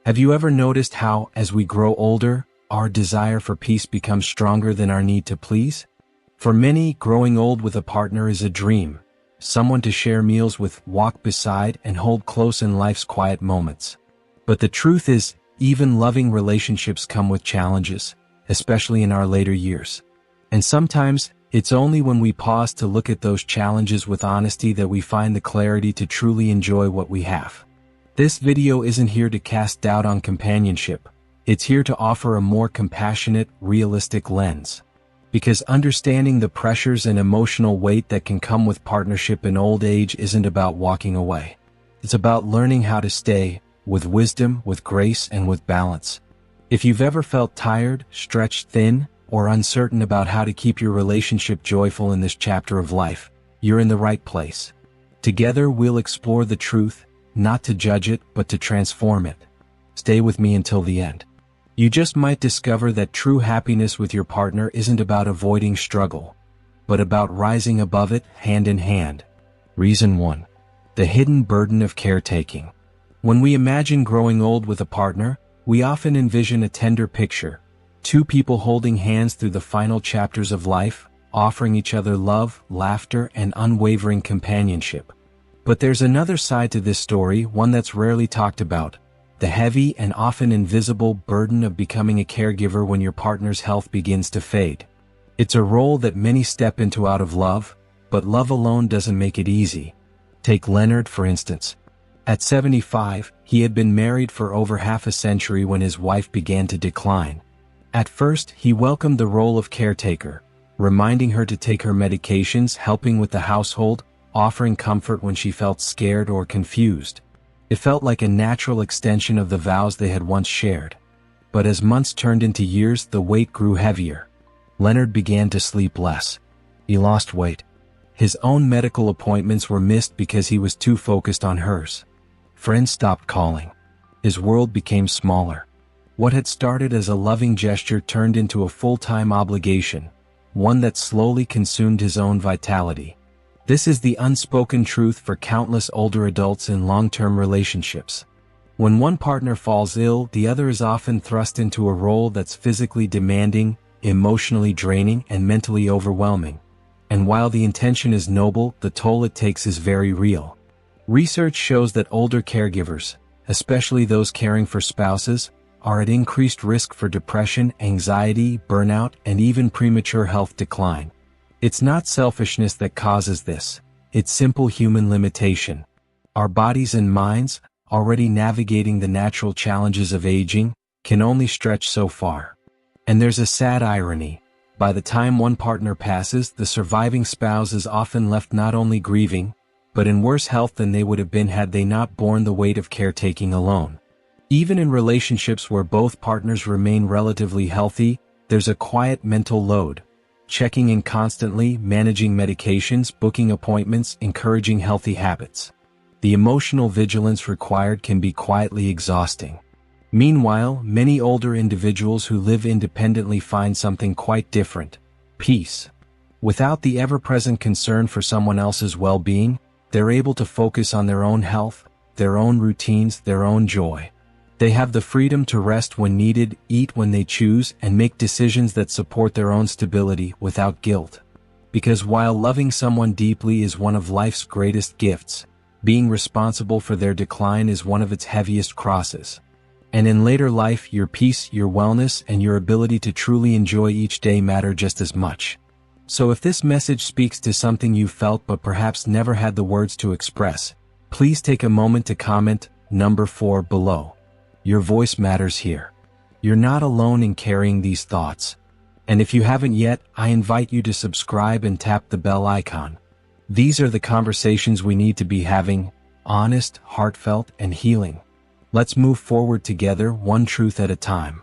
Have you ever noticed how, as we grow older, our desire for peace becomes stronger than our need to please? For many, growing old with a partner is a dream, someone to share meals with, walk beside, and hold close in life's quiet moments. But the truth is, even loving relationships come with challenges, especially in our later years. And sometimes, it's only when we pause to look at those challenges with honesty that we find the clarity to truly enjoy what we have. This video isn't here to cast doubt on companionship. It's here to offer a more compassionate, realistic lens. Because understanding the pressures and emotional weight that can come with partnership in old age isn't about walking away. It's about learning how to stay, with wisdom, with grace, and with balance. If you've ever felt tired, stretched thin, or uncertain about how to keep your relationship joyful in this chapter of life, you're in the right place. Together we'll explore the truth, not to judge it, but to transform it. Stay with me until the end. You just might discover that true happiness with your partner isn't about avoiding struggle, but about rising above it hand in hand. Reason 1. The hidden burden of caretaking. When we imagine growing old with a partner, we often envision a tender picture. Two people holding hands through the final chapters of life, offering each other love, laughter, and unwavering companionship. But there's another side to this story, one that's rarely talked about. The heavy and often invisible burden of becoming a caregiver when your partner's health begins to fade. It's a role that many step into out of love, but love alone doesn't make it easy. Take Leonard, for instance. At 75, he had been married for over half a century when his wife began to decline. At first, he welcomed the role of caretaker, reminding her to take her medications, helping with the household, offering comfort when she felt scared or confused. It felt like a natural extension of the vows they had once shared. But as months turned into years, the weight grew heavier. Leonard began to sleep less. He lost weight. His own medical appointments were missed because he was too focused on hers. Friends stopped calling. His world became smaller. What had started as a loving gesture turned into a full-time obligation, one that slowly consumed his own vitality. This is the unspoken truth for countless older adults in long-term relationships. When one partner falls ill, the other is often thrust into a role that's physically demanding, emotionally draining, and mentally overwhelming. And while the intention is noble, the toll it takes is very real. Research shows that older caregivers, especially those caring for spouses, are at increased risk for depression, anxiety, burnout, and even premature health decline. It's not selfishness that causes this. It's simple human limitation. Our bodies and minds, already navigating the natural challenges of aging, can only stretch so far. And there's a sad irony. By the time one partner passes, the surviving spouse is often left not only grieving, but in worse health than they would have been had they not borne the weight of caretaking alone. Even in relationships where both partners remain relatively healthy, there's a quiet mental load. Checking in constantly, managing medications, booking appointments, encouraging healthy habits. The emotional vigilance required can be quietly exhausting. Meanwhile, many older individuals who live independently find something quite different: peace. Without the ever-present concern for someone else's well-being, they're able to focus on their own health, their own routines, their own joy. They have the freedom to rest when needed, eat when they choose, and make decisions that support their own stability without guilt. Because while loving someone deeply is one of life's greatest gifts, being responsible for their decline is one of its heaviest crosses. And in later life, your peace, your wellness, and your ability to truly enjoy each day matter just as much. So if this message speaks to something you felt but perhaps never had the words to express, please take a moment to comment number 4 below. Your voice matters here. You're not alone in carrying these thoughts. And if you haven't yet, I invite you to subscribe and tap the bell icon. These are the conversations we need to be having, honest, heartfelt, and healing. Let's move forward together, one truth at a time.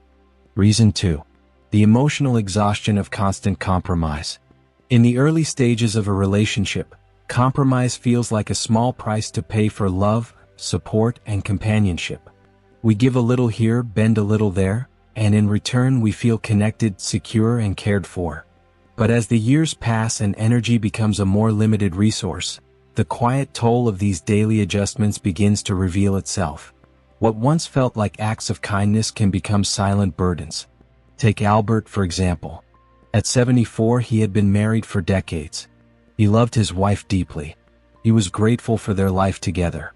Reason 2. The emotional exhaustion of constant compromise. In the early stages of a relationship, compromise feels like a small price to pay for love, support, and companionship. We give a little here, bend a little there, and in return we feel connected, secure, and cared for. But as the years pass and energy becomes a more limited resource, the quiet toll of these daily adjustments begins to reveal itself. What once felt like acts of kindness can become silent burdens. Take Albert, for example. At 74, he had been married for decades. He loved his wife deeply. He was grateful for their life together.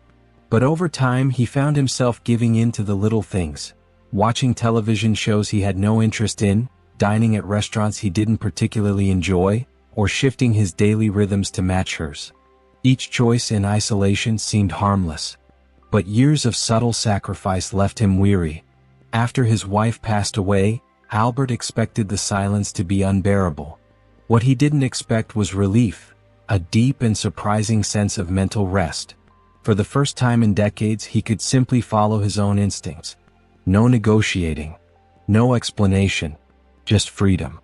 But over time, he found himself giving in to the little things, watching television shows he had no interest in, dining at restaurants he didn't particularly enjoy, or shifting his daily rhythms to match hers. Each choice in isolation seemed harmless. But years of subtle sacrifice left him weary. After his wife passed away, Albert expected the silence to be unbearable. What he didn't expect was relief, a deep and surprising sense of mental rest. For the first time in decades, he could simply follow his own instincts. No negotiating, no explanation, just freedom.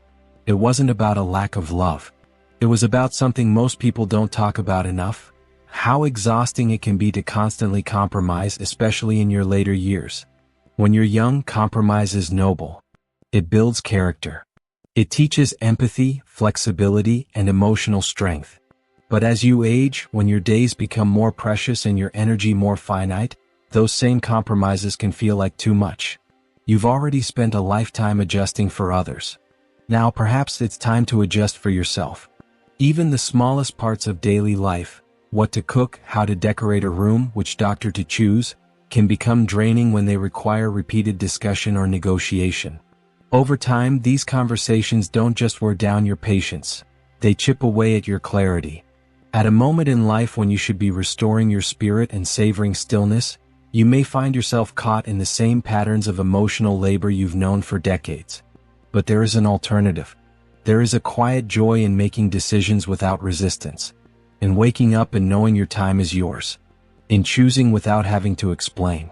It wasn't about a lack of love. It was about something most people don't talk about enough: how exhausting it can be to constantly compromise, especially in your later years. When you're young, compromise is noble. It builds character. It teaches empathy, flexibility, and emotional strength. But as you age, when your days become more precious and your energy more finite, those same compromises can feel like too much. You've already spent a lifetime adjusting for others. Now perhaps it's time to adjust for yourself. Even the smallest parts of daily life, what to cook, how to decorate a room, which doctor to choose, can become draining when they require repeated discussion or negotiation. Over time, these conversations don't just wear down your patience, they chip away at your clarity. At a moment in life when you should be restoring your spirit and savoring stillness, you may find yourself caught in the same patterns of emotional labor you've known for decades. But there is an alternative. There is a quiet joy in making decisions without resistance, in waking up and knowing your time is yours, in choosing without having to explain,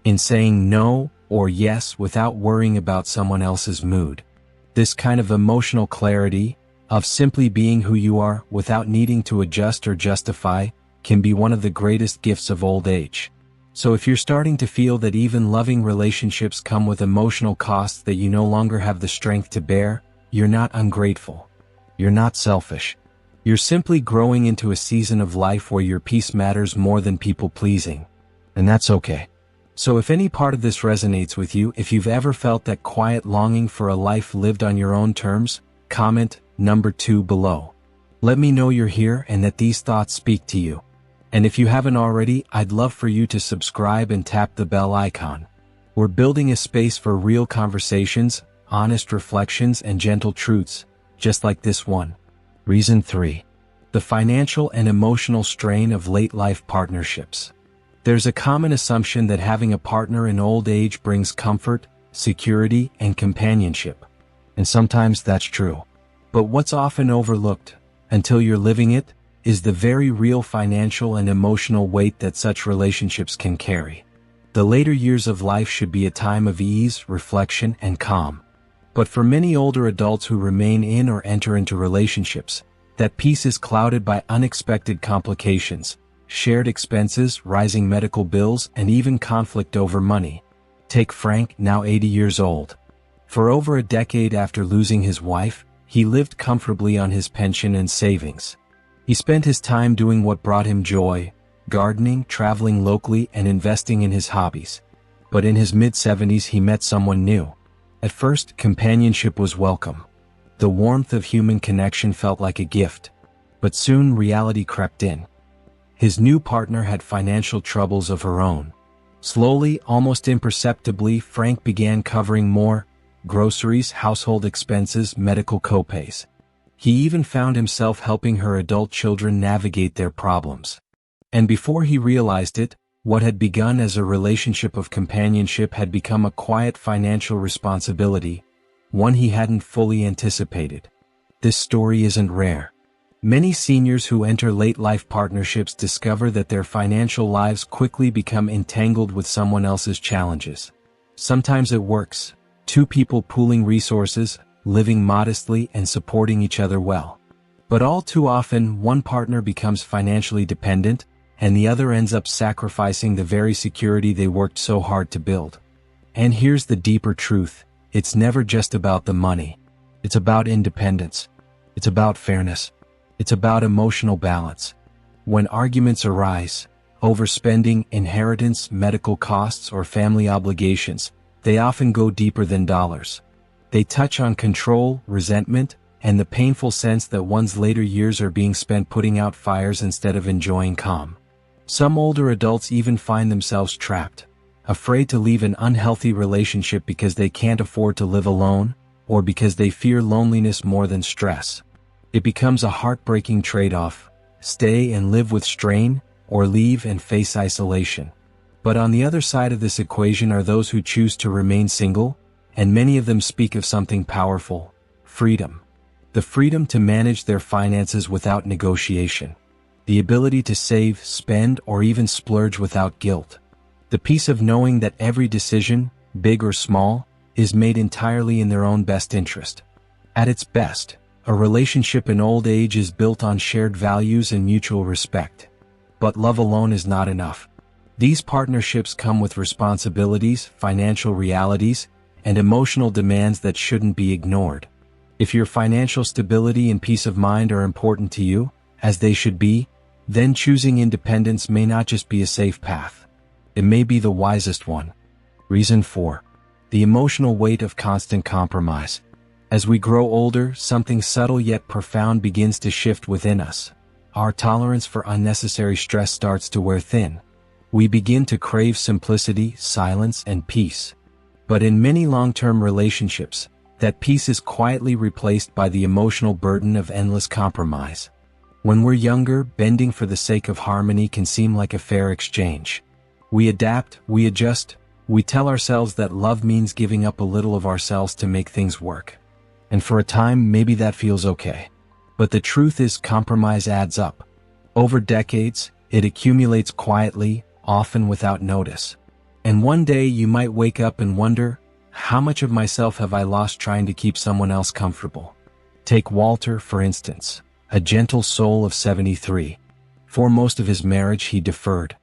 in saying no or yes without worrying about someone else's mood. This kind of emotional clarity, of simply being who you are without needing to adjust or justify, can be one of the greatest gifts of old age. So if you're starting to feel that even loving relationships come with emotional costs that you no longer have the strength to bear, you're not ungrateful. You're not selfish. You're simply growing into a season of life where your peace matters more than people pleasing. And that's okay. So if any part of this resonates with you, if you've ever felt that quiet longing for a life lived on your own terms, comment number 2 below. Let me know you're here and that these thoughts speak to you. And if you haven't already, I'd love for you to subscribe and tap the bell icon. We're building a space for real conversations, honest reflections, and gentle truths, just like this one. Reason 3. The financial and emotional strain of late-life partnerships. There's a common assumption that having a partner in old age brings comfort, security, and companionship. And sometimes that's true. But what's often overlooked, until you're living it, is the very real financial and emotional weight that such relationships can carry. The later years of life should be a time of ease, reflection, and calm. But for many older adults who remain in or enter into relationships, that peace is clouded by unexpected complications, shared expenses, rising medical bills, and even conflict over money. Take Frank, now 80 years old. For over a decade after losing his wife, he lived comfortably on his pension and savings. He spent his time doing what brought him joy, gardening, traveling locally, and investing in his hobbies. But in his mid-70s he met someone new. At first, companionship was welcome. The warmth of human connection felt like a gift. But soon reality crept in. His new partner had financial troubles of her own. Slowly, almost imperceptibly, Frank began covering more groceries, household expenses, medical copays. He even found himself helping her adult children navigate their problems. And before he realized it, what had begun as a relationship of companionship had become a quiet financial responsibility, one he hadn't fully anticipated. This story isn't rare. Many seniors who enter late-life partnerships discover that their financial lives quickly become entangled with someone else's challenges. Sometimes it works, two people pooling resources, living modestly, and supporting each other well. But all too often, one partner becomes financially dependent, and the other ends up sacrificing the very security they worked so hard to build. And here's the deeper truth: it's never just about the money. It's about independence. It's about fairness. It's about emotional balance. When arguments arise, overspending, inheritance, medical costs, or family obligations, they often go deeper than dollars. They touch on control, resentment, and the painful sense that one's later years are being spent putting out fires instead of enjoying calm. Some older adults even find themselves trapped, afraid to leave an unhealthy relationship because they can't afford to live alone, or because they fear loneliness more than stress. It becomes a heartbreaking trade-off: stay and live with strain, or leave and face isolation. But on the other side of this equation are those who choose to remain single, and many of them speak of something powerful: freedom. The freedom to manage their finances without negotiation. The ability to save, spend, or even splurge without guilt. The peace of knowing that every decision, big or small, is made entirely in their own best interest. At its best, a relationship in old age is built on shared values and mutual respect. But love alone is not enough. These partnerships come with responsibilities, financial realities, and emotional demands that shouldn't be ignored. If your financial stability and peace of mind are important to you, as they should be, then choosing independence may not just be a safe path. It may be the wisest one. Reason 4. The emotional weight of constant compromise. As we grow older, something subtle yet profound begins to shift within us. Our tolerance for unnecessary stress starts to wear thin. We begin to crave simplicity, silence, and peace. But in many long-term relationships, that peace is quietly replaced by the emotional burden of endless compromise. When we're younger, bending for the sake of harmony can seem like a fair exchange. We adapt, we adjust, we tell ourselves that love means giving up a little of ourselves to make things work. And for a time, maybe that feels okay. But the truth is, compromise adds up. Over decades, it accumulates quietly, often without notice. And one day you might wake up and wonder, how much of myself have I lost trying to keep someone else comfortable? Take Walter, for instance, a gentle soul of 73. For most of his marriage he deferred.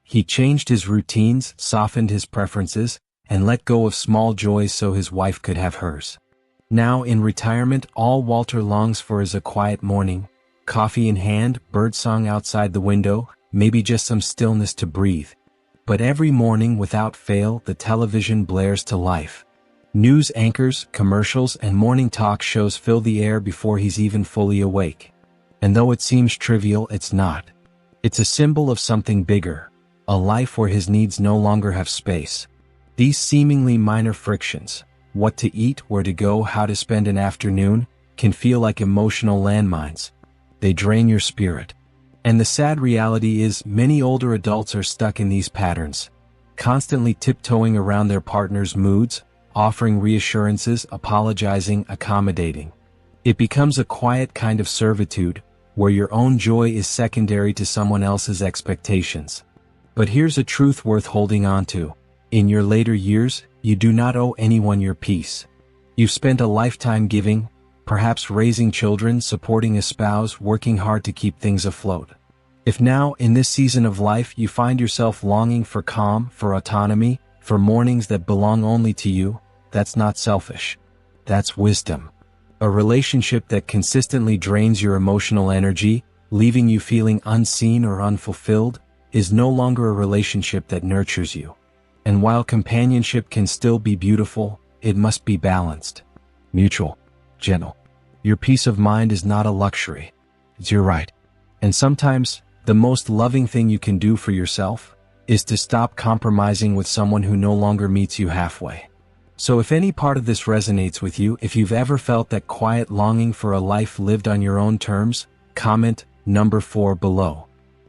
He changed his routines, softened his preferences, and let go of small joys so his wife could have hers. Now in retirement, all Walter longs for is a quiet morning, coffee in hand, birdsong outside the window, maybe just some stillness to breathe. But every morning, without fail, the television blares to life. News anchors, commercials, and morning talk shows fill the air before he's even fully awake. And though it seems trivial, it's not. It's a symbol of something bigger, a life where his needs no longer have space. These seemingly minor frictions, what to eat, where to go, how to spend an afternoon, can feel like emotional landmines. They drain your spirit. And the sad reality is, many older adults are stuck in these patterns, constantly tiptoeing around their partner's moods, offering reassurances, apologizing, accommodating. It becomes a quiet kind of servitude, where your own joy is secondary to someone else's expectations. But here's a truth worth holding on to. In your later years, you do not owe anyone your peace. You've spent a lifetime giving, perhaps raising children, supporting a spouse, working hard to keep things afloat. If now, in this season of life, you find yourself longing for calm, for autonomy, for mornings that belong only to you, that's not selfish. That's wisdom. A relationship that consistently drains your emotional energy, leaving you feeling unseen or unfulfilled, is no longer a relationship that nurtures you. And while companionship can still be beautiful, it must be balanced, mutual, gentle. Your peace of mind is not a luxury. It's your right. And sometimes, the most loving thing you can do for yourself is to stop compromising with someone who no longer meets you halfway. So if any part of this resonates with you, if you've ever felt that quiet longing for a life lived on your own terms, comment number 4 below.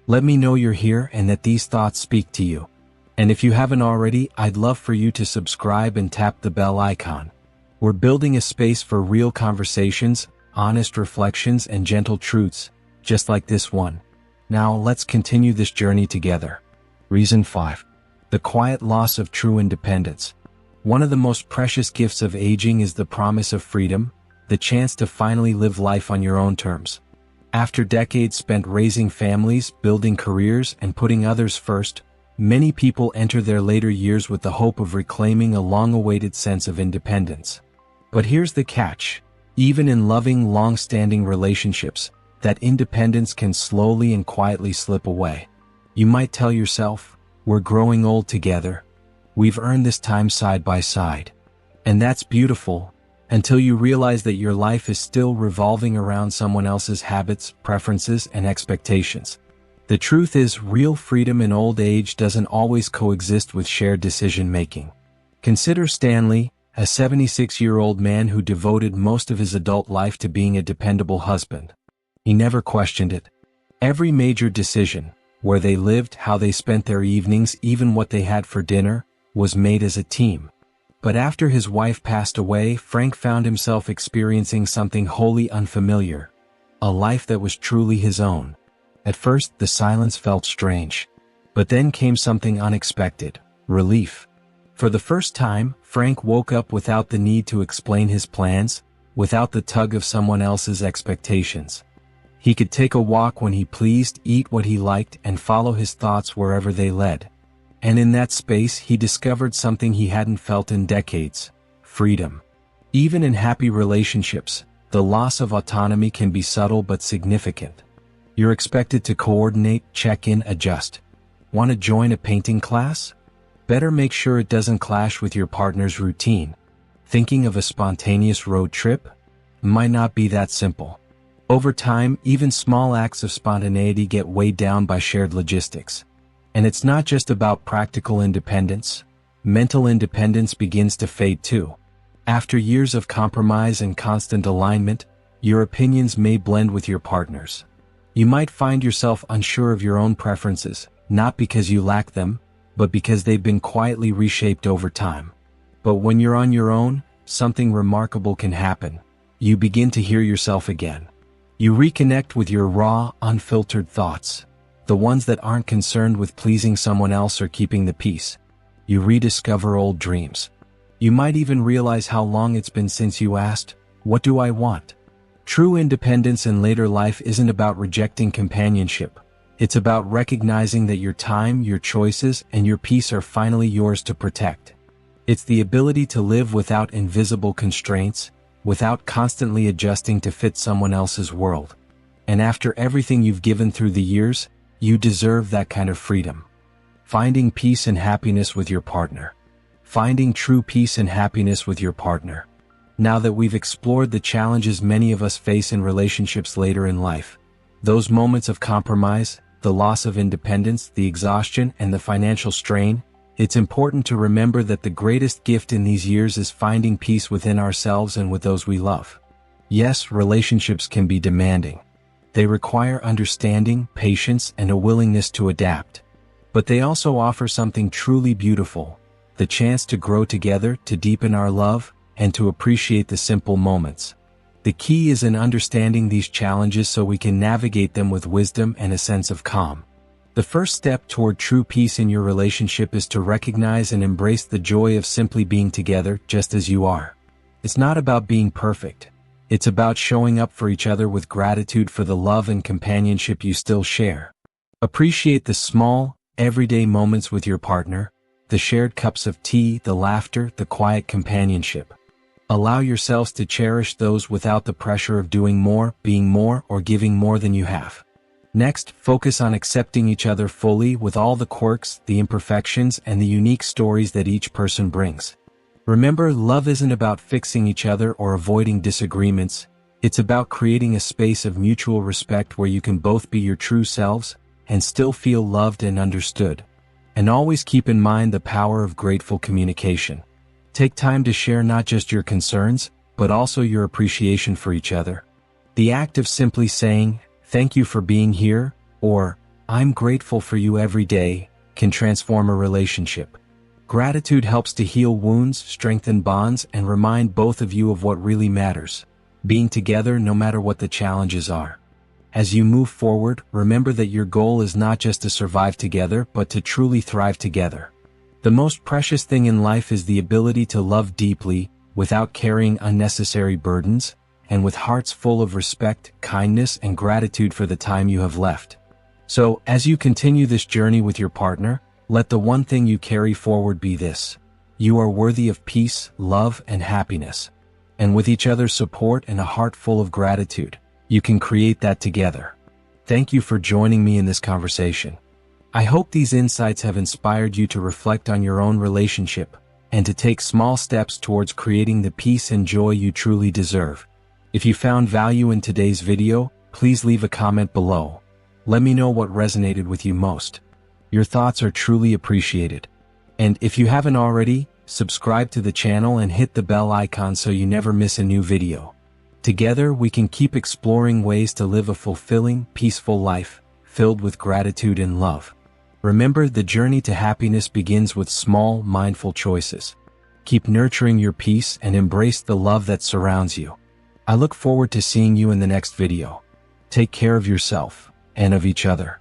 Let me know you're here and that these thoughts speak to you. And if you haven't already, I'd love for you to subscribe and tap the bell icon. We're building a space for real conversations, honest reflections, and gentle truths, just like this one. Now let's continue this journey together. Reason 5. The quiet loss of true independence. One of the most precious gifts of aging is the promise of freedom, the chance to finally live life on your own terms. After decades spent raising families, building careers, and putting others first, many people enter their later years with the hope of reclaiming a long-awaited sense of independence. But here's the catch. Even in loving, long-standing relationships, that independence can slowly and quietly slip away. You might tell yourself, we're growing old together. We've earned this time side by side. And that's beautiful, until you realize that your life is still revolving around someone else's habits, preferences, and expectations. The truth is, real freedom in old age doesn't always coexist with shared decision-making. Consider Stanley, a 76-year-old man who devoted most of his adult life to being a dependable husband. He never questioned it. Every major decision, where they lived, how they spent their evenings, even what they had for dinner, was made as a team. But after his wife passed away, Frank found himself experiencing something wholly unfamiliar. A life that was truly his own. At first, the silence felt strange. But then came something unexpected: relief. For the first time, Frank woke up without the need to explain his plans, without the tug of someone else's expectations. He could take a walk when he pleased, eat what he liked, and follow his thoughts wherever they led. And in that space, he discovered something he hadn't felt in decades: freedom. Even in happy relationships, the loss of autonomy can be subtle but significant. You're expected to coordinate, check in, adjust. Want to join a painting class? Better make sure it doesn't clash with your partner's routine. Thinking of a spontaneous road trip? Might not be that simple. Over time, even small acts of spontaneity get weighed down by shared logistics. And it's not just about practical independence. Mental independence begins to fade too. After years of compromise and constant alignment, your opinions may blend with your partner's. You might find yourself unsure of your own preferences, not because you lack them, but because they've been quietly reshaped over time. But when you're on your own, something remarkable can happen. You begin to hear yourself again. You reconnect with your raw, unfiltered thoughts, the ones that aren't concerned with pleasing someone else or keeping the peace. You rediscover old dreams. You might even realize how long it's been since you asked, "What do I want?" True independence in later life isn't about rejecting companionship. It's about recognizing that your time, your choices, and your peace are finally yours to protect. It's the ability to live without invisible constraints, without constantly adjusting to fit someone else's world. And after everything you've given through the years, you deserve that kind of freedom. Finding peace and happiness with your partner. Finding true peace and happiness with your partner. Now that we've explored the challenges many of us face in relationships later in life, those moments of compromise, the loss of independence, the exhaustion, and the financial strain, it's important to remember that the greatest gift in these years is finding peace within ourselves and with those we love. Yes, relationships can be demanding. They require understanding, patience, and a willingness to adapt. But they also offer something truly beautiful: the chance to grow together, to deepen our love, and to appreciate the simple moments. The key is in understanding these challenges so we can navigate them with wisdom and a sense of calm. The first step toward true peace in your relationship is to recognize and embrace the joy of simply being together just as you are. It's not about being perfect. It's about showing up for each other with gratitude for the love and companionship you still share. Appreciate the small, everyday moments with your partner, the shared cups of tea, the laughter, the quiet companionship. Allow yourselves to cherish those without the pressure of doing more, being more, or giving more than you have. Next, focus on accepting each other fully with all the quirks, the imperfections, and the unique stories that each person brings. Remember, love isn't about fixing each other or avoiding disagreements. It's about creating a space of mutual respect where you can both be your true selves and still feel loved and understood. And always keep in mind the power of grateful communication. Take time to share not just your concerns, but also your appreciation for each other. The act of simply saying, "Thank you for being here," or "I'm grateful for you every day," can transform a relationship. Gratitude helps to heal wounds, strengthen bonds, and remind both of you of what really matters: being together no matter what the challenges are. As you move forward, remember that your goal is not just to survive together, but to truly thrive together. The most precious thing in life is the ability to love deeply, without carrying unnecessary burdens, and with hearts full of respect, kindness, and gratitude for the time you have left. So, as you continue this journey with your partner, let the one thing you carry forward be this: you are worthy of peace, love, and happiness. And with each other's support and a heart full of gratitude, you can create that together. Thank you for joining me in this conversation. I hope these insights have inspired you to reflect on your own relationship and to take small steps towards creating the peace and joy you truly deserve. If you found value in today's video, please leave a comment below. Let me know what resonated with you most. Your thoughts are truly appreciated. And if you haven't already, subscribe to the channel and hit the bell icon so you never miss a new video. Together we can keep exploring ways to live a fulfilling, peaceful life, filled with gratitude and love. Remember, the journey to happiness begins with small, mindful choices. Keep nurturing your peace and embrace the love that surrounds you. I look forward to seeing you in the next video. Take care of yourself and of each other.